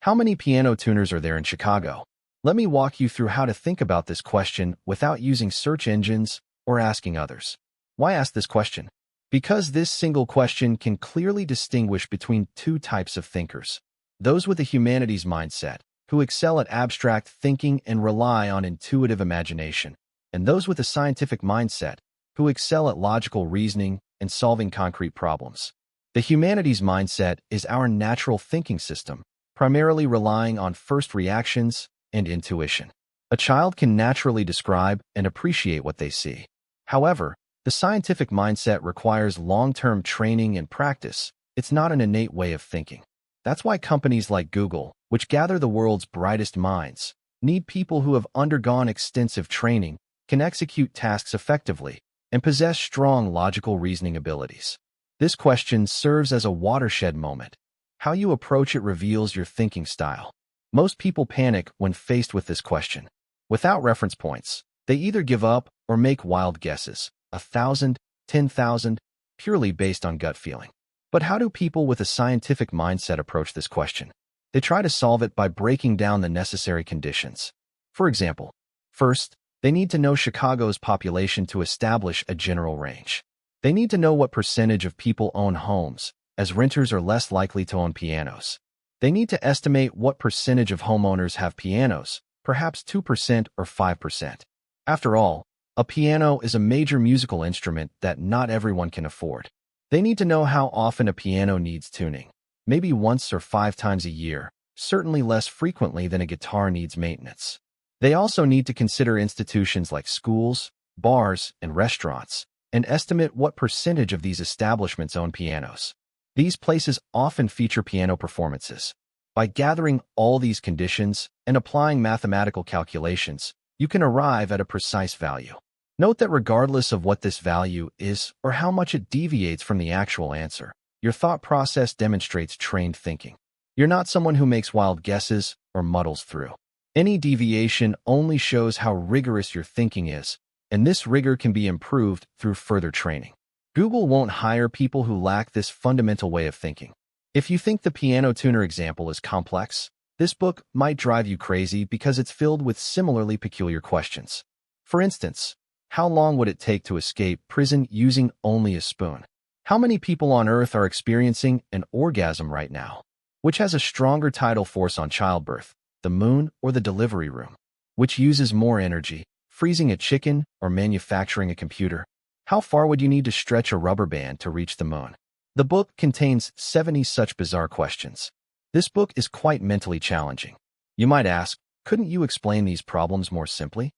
How many piano tuners are there in Chicago? Let me walk you through how to think about this question without using search engines or asking others. Why ask this question? Because this single question can clearly distinguish between two types of thinkers. Those with a humanities mindset, who excel at abstract thinking and rely on intuitive imagination, and those with a scientific mindset, who excel at logical reasoning and solving concrete problems. The humanities mindset is our natural thinking system, primarily relying on first reactions and intuition. A child can naturally describe and appreciate what they see. However, the scientific mindset requires long-term training and practice. It's not an innate way of thinking. That's why companies like Google, which gather the world's brightest minds, need people who have undergone extensive training, can execute tasks effectively, and possess strong logical reasoning abilities. This question serves as a watershed moment. How you approach it reveals your thinking style. Most people panic when faced with this question. Without reference points, they either give up or make wild guesses, 1,000, 10,000, purely based on gut feeling. But how do people with a scientific mindset approach this question? They try to solve it by breaking down the necessary conditions. For example, first, they need to know Chicago's population to establish a general range. They need to know what percentage of people own homes, as renters are less likely to own pianos. They need to estimate what percentage of homeowners have pianos, perhaps 2% or 5%. After all, a piano is a major musical instrument that not everyone can afford. They need to know how often a piano needs tuning, maybe once or 5 times a year, certainly less frequently than a guitar needs maintenance. They also need to consider institutions like schools, bars, and restaurants, and estimate what percentage of these establishments own pianos. These places often feature piano performances. By gathering all these conditions and applying mathematical calculations, you can arrive at a precise value. Note that regardless of what this value is or how much it deviates from the actual answer, your thought process demonstrates trained thinking. You're not someone who makes wild guesses or muddles through. Any deviation only shows how rigorous your thinking is, and this rigor can be improved through further training. Google won't hire people who lack this fundamental way of thinking. If you think the piano tuner example is complex, this book might drive you crazy because it's filled with similarly peculiar questions. For instance, how long would it take to escape prison using only a spoon? How many people on Earth are experiencing an orgasm right now? Which has a stronger tidal force on childbirth, the moon or the delivery room? Which uses more energy, freezing a chicken or manufacturing a computer? How far would you need to stretch a rubber band to reach the moon? The book contains 70 such bizarre questions. This book is quite mentally challenging. You might ask, couldn't you explain these problems more simply?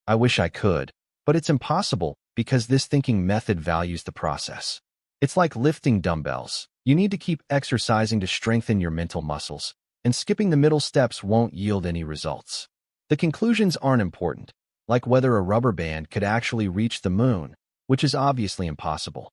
I wish I could, but it's impossible because this thinking method values the process. It's like lifting dumbbells. You need to keep exercising to strengthen your mental muscles, and skipping the middle steps won't yield any results. The conclusions aren't important, like whether a rubber band could actually reach the moon, which is obviously impossible.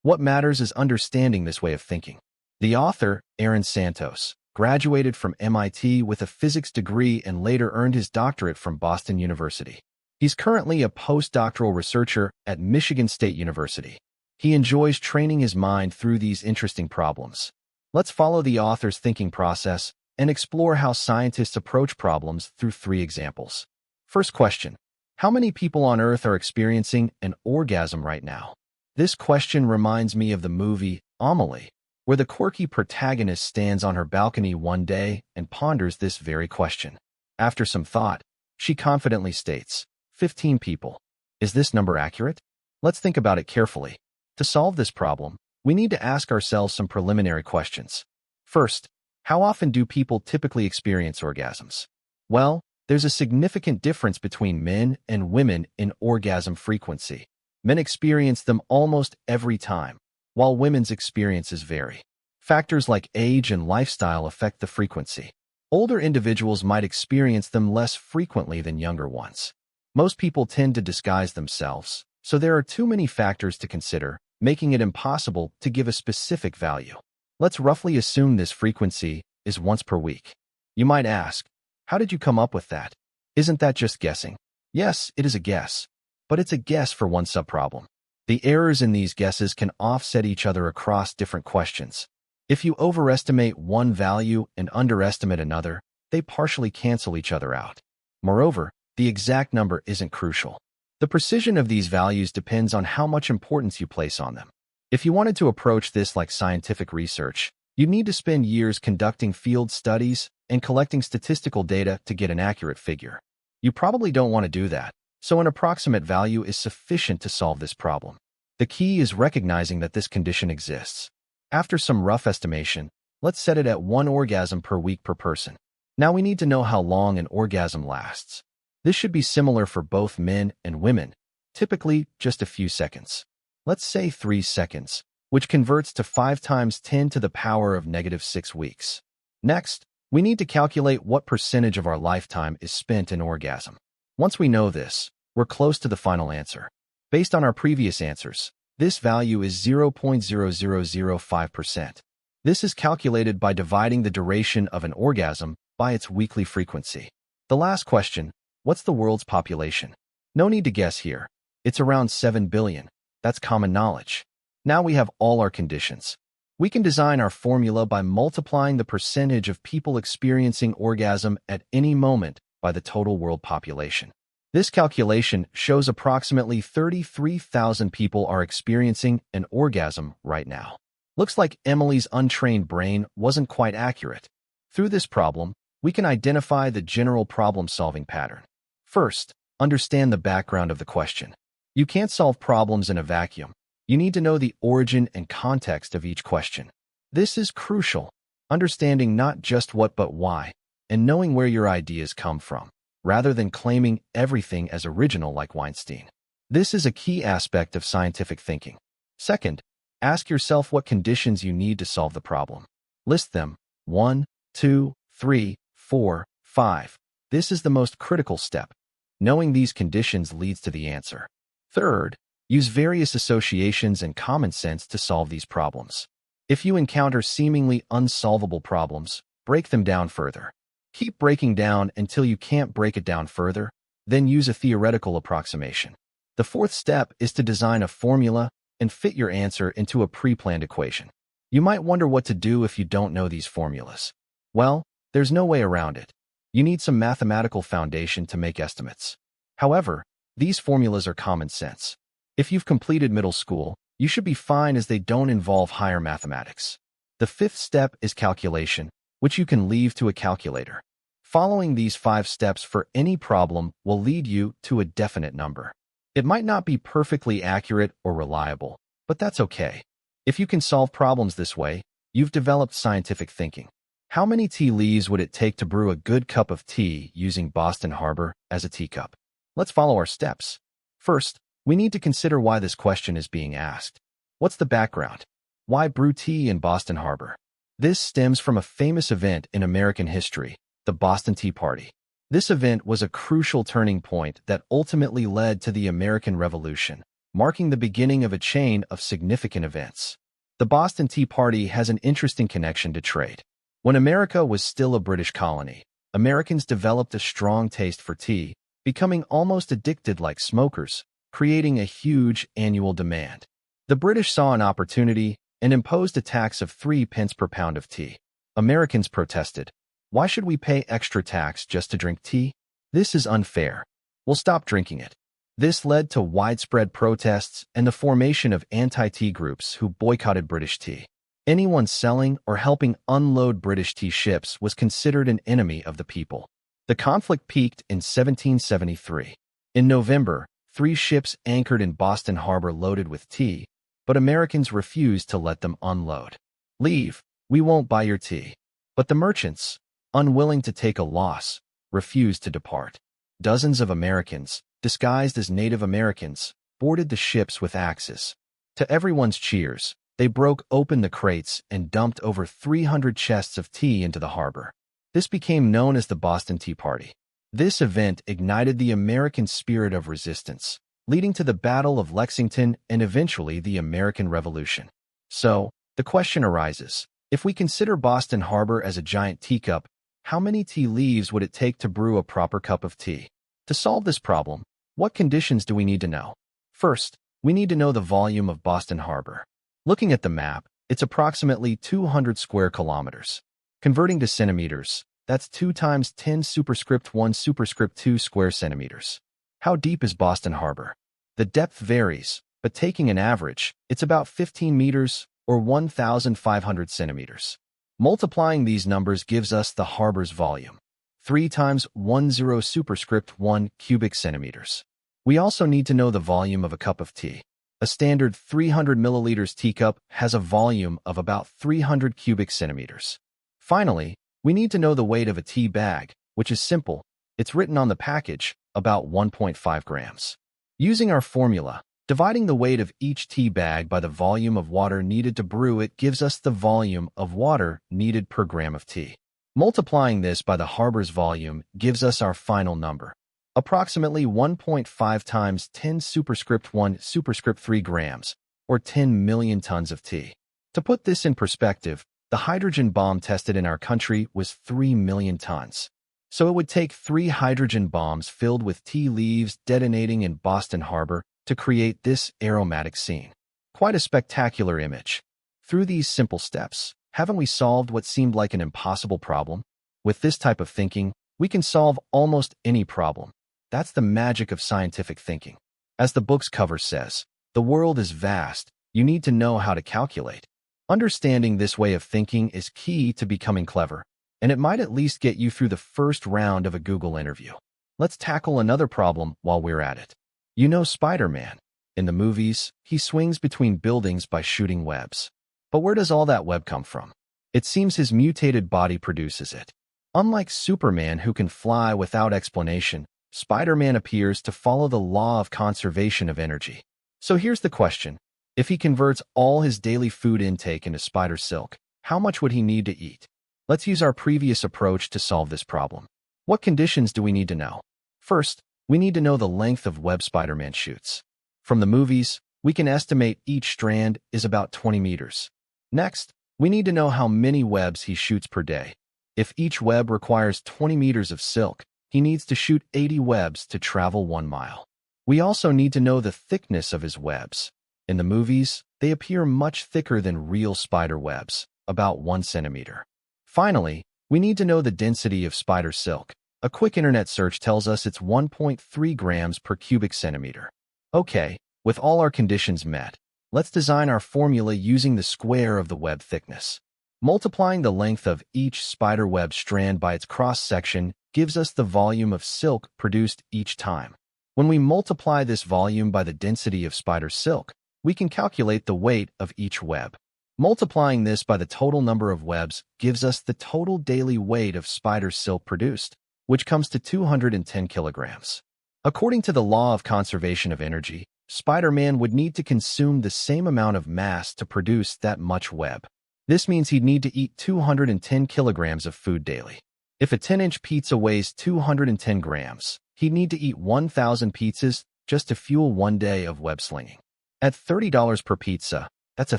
What matters is understanding this way of thinking. The author, Aaron Santos, graduated from MIT with a physics degree and later earned his doctorate from Boston University. He's currently a postdoctoral researcher at Michigan State University. He enjoys training his mind through these interesting problems. Let's follow the author's thinking process and explore how scientists approach problems through 3 examples. First question: how many people on Earth are experiencing an orgasm right now? This question reminds me of the movie Amelie, where the quirky protagonist stands on her balcony one day and ponders this very question. After some thought, she confidently states, 15 people. Is this number accurate? Let's think about it carefully. To solve this problem, we need to ask ourselves some preliminary questions. First, how often do people typically experience orgasms? Well, there's a significant difference between men and women in orgasm frequency. Men experience them almost every time, while women's experiences vary. Factors like age and lifestyle affect the frequency. Older individuals might experience them less frequently than younger ones. Most people tend to disguise themselves, so there are too many factors to consider, making it impossible to give a specific value. Let's roughly assume this frequency is once per week. You might ask, how did you come up with that? Isn't that just guessing? Yes, it is a guess, but it's a guess for one subproblem. The errors in these guesses can offset each other across different questions. If you overestimate one value and underestimate another, they partially cancel each other out. Moreover, the exact number isn't crucial. The precision of these values depends on how much importance you place on them. If you wanted to approach this like scientific research, you'd need to spend years conducting field studies and collecting statistical data to get an accurate figure. You probably don't want to do that, so an approximate value is sufficient to solve this problem. The key is recognizing that this condition exists. After some rough estimation, let's set it at 1 orgasm per week per person. Now we need to know how long an orgasm lasts. This should be similar for both men and women, typically just a few seconds. Let's say 3 seconds, which converts to 5 times 10 to the power of -6 weeks. Next, we need to calculate what percentage of our lifetime is spent in orgasm. Once we know this, we're close to the final answer. Based on our previous answers, this value is 0.0005%. This is calculated by dividing the duration of an orgasm by its weekly frequency. The last question, what's the world's population? No need to guess here. It's around 7 billion. That's common knowledge. Now we have all our conditions. We can design our formula by multiplying the percentage of people experiencing orgasm at any moment by the total world population. This calculation shows approximately 33,000 people are experiencing an orgasm right now. Looks like Emily's untrained brain wasn't quite accurate. Through this problem, we can identify the general problem-solving pattern. First, understand the background of the question. You can't solve problems in a vacuum. You need to know the origin and context of each question. This is crucial, understanding not just what but why, and knowing where your ideas come from, rather than claiming everything as original like Weinstein. This is a key aspect of scientific thinking. Second, ask yourself what conditions you need to solve the problem. List them: 1, 2, 3, 4, 5. This is the most critical step. Knowing these conditions leads to the answer. Third, use various associations and common sense to solve these problems. If you encounter seemingly unsolvable problems, break them down further. Keep breaking down until you can't break it down further, then use a theoretical approximation. The fourth step is to design a formula and fit your answer into a pre-planned equation. You might wonder what to do if you don't know these formulas. Well, there's no way around it. You need some mathematical foundation to make estimates. However, these formulas are common sense. If you've completed middle school, you should be fine as they don't involve higher mathematics. The fifth step is calculation, which you can leave to a calculator. Following these 5 steps for any problem will lead you to a definite number. It might not be perfectly accurate or reliable, but that's okay. If you can solve problems this way, you've developed scientific thinking. How many tea leaves would it take to brew a good cup of tea using Boston Harbor as a teacup? Let's follow our steps. First, we need to consider why this question is being asked. What's the background? Why brew tea in Boston Harbor? This stems from a famous event in American history, the Boston Tea Party. This event was a crucial turning point that ultimately led to the American Revolution, marking the beginning of a chain of significant events. The Boston Tea Party has an interesting connection to trade. When America was still a British colony, Americans developed a strong taste for tea, becoming almost addicted like smokers, creating a huge annual demand. The British saw an opportunity and imposed a tax of 3 pence per pound of tea. Americans protested. Why should we pay extra tax just to drink tea? This is unfair. We'll stop drinking it. This led to widespread protests and the formation of anti-tea groups who boycotted British tea. Anyone selling or helping unload British tea ships was considered an enemy of the people. The conflict peaked in 1773. In November, 3 ships anchored in Boston Harbor loaded with tea, but Americans refused to let them unload. Leave, we won't buy your tea. But the merchants, unwilling to take a loss, refused to depart. Dozens of Americans, disguised as Native Americans, boarded the ships with axes. To everyone's cheers, they broke open the crates and dumped over 300 chests of tea into the harbor. This became known as the Boston Tea Party. This event ignited the American spirit of resistance, leading to the Battle of Lexington and eventually the American Revolution. So, the question arises, if we consider Boston Harbor as a giant teacup, how many tea leaves would it take to brew a proper cup of tea? To solve this problem, what conditions do we need to know? First, we need to know the volume of Boston Harbor. Looking at the map, It's approximately 200 square kilometers. Converting to centimeters, that's 2 times 10 superscript 1 superscript 2 square centimeters. How deep is Boston Harbor? The depth varies, but taking an average, it's about 15 meters or 1,500 centimeters. Multiplying these numbers gives us the harbor's volume. 3 times 10 superscript 1 cubic centimeters. We also need to know the volume of a cup of tea. A standard 300 milliliters teacup has a volume of about 300 cubic centimeters. Finally, we need to know the weight of a tea bag, which is simple. It's written on the package, about 1.5 grams. Using our formula, dividing the weight of each tea bag by the volume of water needed to brew it gives us the volume of water needed per gram of tea. Multiplying this by the harbor's volume gives us our final number, approximately 1.5 times 10 superscript 1 superscript 3 grams, or 10 million tons of tea. To put this in perspective, the hydrogen bomb tested in our country was 3 million tons. So it would take 3 hydrogen bombs filled with tea leaves detonating in Boston Harbor to create this aromatic scene. Quite a spectacular image. Through these simple steps, haven't we solved what seemed like an impossible problem? With this type of thinking, we can solve almost any problem. That's the magic of scientific thinking. As the book's cover says, the world is vast. You need to know how to calculate. Understanding this way of thinking is key to becoming clever, and it might at least get you through the first round of a Google interview. Let's tackle another problem while we're at it. You know Spider-Man. In the movies, he swings between buildings by shooting webs. But where does all that web come from? It seems his mutated body produces it. Unlike Superman, who can fly without explanation, Spider-Man appears to follow the law of conservation of energy. So here's the question. If he converts all his daily food intake into spider silk, how much would he need to eat? Let's use our previous approach to solve this problem. What conditions do we need to know? First, we need to know the length of web Spider-Man shoots. From the movies, we can estimate each strand is about 20 meters. Next, we need to know how many webs he shoots per day. If each web requires 20 meters of silk, he needs to shoot 80 webs to travel 1 mile. We also need to know the thickness of his webs. In the movies, they appear much thicker than real spider webs, about 1 centimeter. Finally, we need to know the density of spider silk. A quick internet search tells us it's 1.3 grams per cubic centimeter. Okay, with all our conditions met, let's design our formula using the square of the web thickness. Multiplying the length of each spider web strand by its cross-section gives us the volume of silk produced each time. When we multiply this volume by the density of spider silk, we can calculate the weight of each web. Multiplying this by the total number of webs gives us the total daily weight of spider silk produced, which comes to 210 kilograms. According to the law of conservation of energy, Spider-Man would need to consume the same amount of mass to produce that much web. This means he'd need to eat 210 kilograms of food daily. If a 10-inch pizza weighs 210 grams, he'd need to eat 1,000 pizzas just to fuel 1 day of web slinging. At $30 per pizza, that's a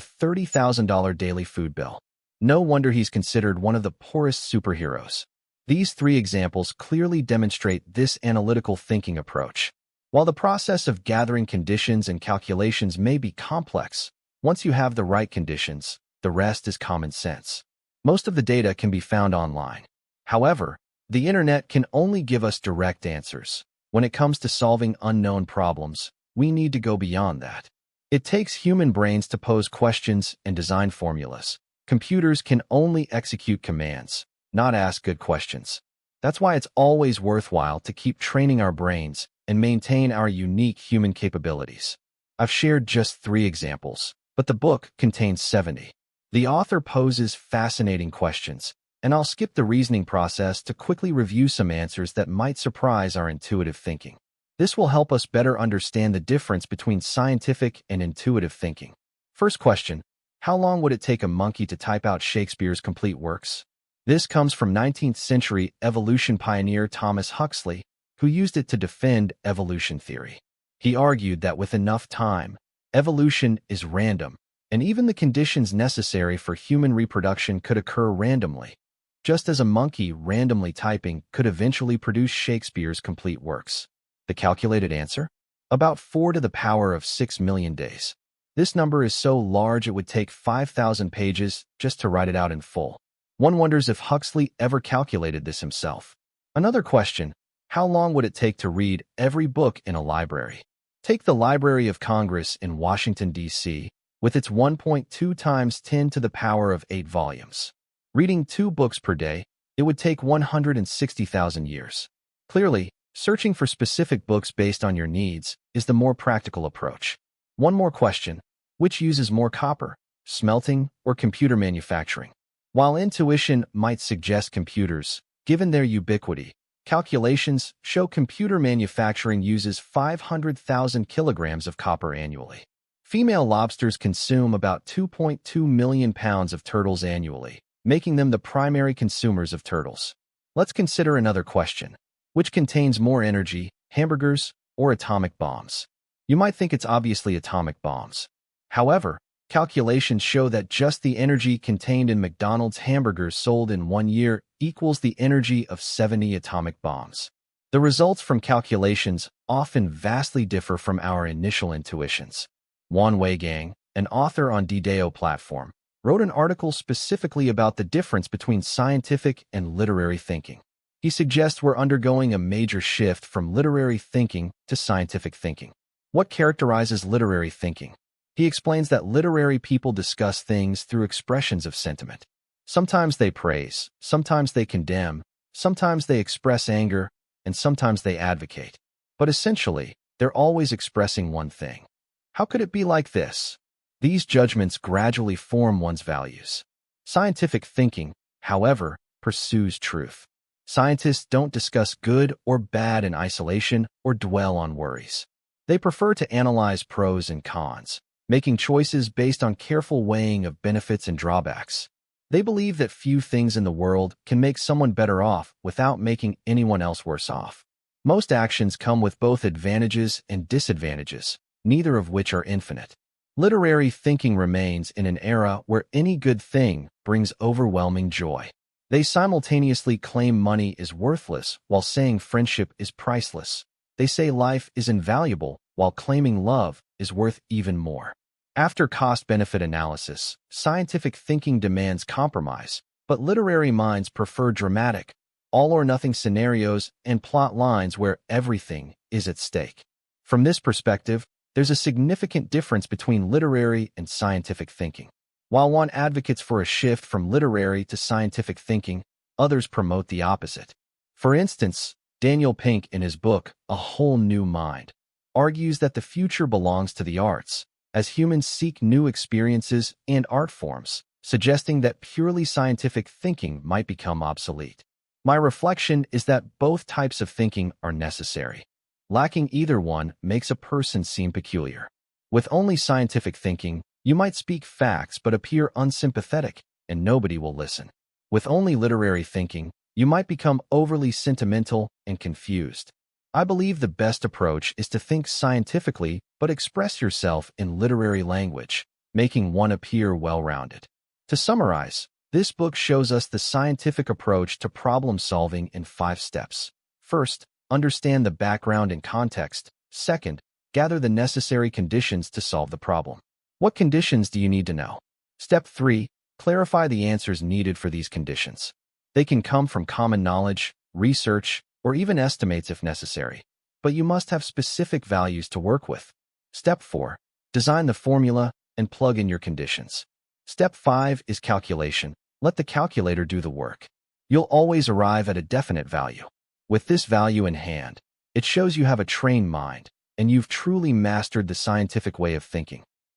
$30,000 daily food bill. No wonder he's considered one of the poorest superheroes. These 3 examples clearly demonstrate this analytical thinking approach. While the process of gathering conditions and calculations may be complex, once you have the right conditions, the rest is common sense. Most of the data can be found online. However, the internet can only give us direct answers. When it comes to solving unknown problems, we need to go beyond that. It takes human brains to pose questions and design formulas. Computers can only execute commands, not ask good questions. That's why it's always worthwhile to keep training our brains and maintain our unique human capabilities. I've shared just 3 examples, but the book contains 70. The author poses fascinating questions, and I'll skip the reasoning process to quickly review some answers that might surprise our intuitive thinking. This will help us better understand the difference between scientific and intuitive thinking. First question, how long would it take a monkey to type out Shakespeare's complete works? This comes from 19th century evolution pioneer Thomas Huxley, who used it to defend evolution theory. He argued that with enough time, evolution is random, and even the conditions necessary for human reproduction could occur randomly, just as a monkey randomly typing could eventually produce Shakespeare's complete works. The calculated answer? About 4 to the power of 6 million days. This number is so large it would take 5,000 pages just to write it out in full. One wonders if Huxley ever calculated this himself. Another question, how long would it take to read every book in a library? Take the Library of Congress in Washington, D.C., with its 1.2 times 10 to the power of 8 volumes. Reading 2 books per day, it would take 160,000 years. Clearly, searching for specific books based on your needs is the more practical approach. One more question, which uses more copper, smelting or computer manufacturing? While intuition might suggest computers, given their ubiquity, calculations show computer manufacturing uses 500,000 kilograms of copper annually. Female lobsters consume about 2.2 million pounds of turtles annually, making them the primary consumers of turtles. Let's consider another question. Which contains more energy, hamburgers or atomic bombs? You might think it's obviously atomic bombs. However, calculations show that just the energy contained in McDonald's hamburgers sold in 1 year equals the energy of 70 atomic bombs. The results from calculations often vastly differ from our initial intuitions. Juan Weigang, an author on Dideo platform, wrote an article specifically about the difference between scientific and literary thinking. He suggests we're undergoing a major shift from literary thinking to scientific thinking. What characterizes literary thinking? He explains that literary people discuss things through expressions of sentiment. Sometimes they praise, sometimes they condemn, sometimes they express anger, and sometimes they advocate. But essentially, they're always expressing one thing. How could it be like this? These judgments gradually form one's values. Scientific thinking, however, pursues truth. Scientists don't discuss good or bad in isolation or dwell on worries. They prefer to analyze pros and cons, making choices based on careful weighing of benefits and drawbacks. They believe that few things in the world can make someone better off without making anyone else worse off. Most actions come with both advantages and disadvantages, neither of which are infinite. Literary thinking remains in an era where any good thing brings overwhelming joy. They simultaneously claim money is worthless while saying friendship is priceless. They say life is invaluable while claiming love is worth even more. After cost-benefit analysis, scientific thinking demands compromise, but literary minds prefer dramatic, all-or-nothing scenarios and plot lines where everything is at stake. From this perspective, there's a significant difference between literary and scientific thinking. While one advocates for a shift from literary to scientific thinking, others promote the opposite. For instance, Daniel Pink, in his book, A Whole New Mind, argues that the future belongs to the arts, as humans seek new experiences and art forms, suggesting that purely scientific thinking might become obsolete. My reflection is that both types of thinking are necessary. Lacking either one makes a person seem peculiar. With only scientific thinking, you might speak facts but appear unsympathetic, and nobody will listen. With only literary thinking, you might become overly sentimental and confused. I believe the best approach is to think scientifically but express yourself in literary language, making one appear well-rounded. To summarize, this book shows us the scientific approach to problem-solving in 5 steps. First, understand the background and context. Second, gather the necessary conditions to solve the problem. What conditions do you need to know? Step 3, clarify the answers needed for these conditions. They can come from common knowledge, research, or even estimates if necessary, but you must have specific values to work with. Step 4, design the formula and plug in your conditions. Step 5 is calculation. Let the calculator do the work. You'll always arrive at a definite value. With this value in hand, it shows you have a trained mind, and you've truly mastered the scientific way of thinking.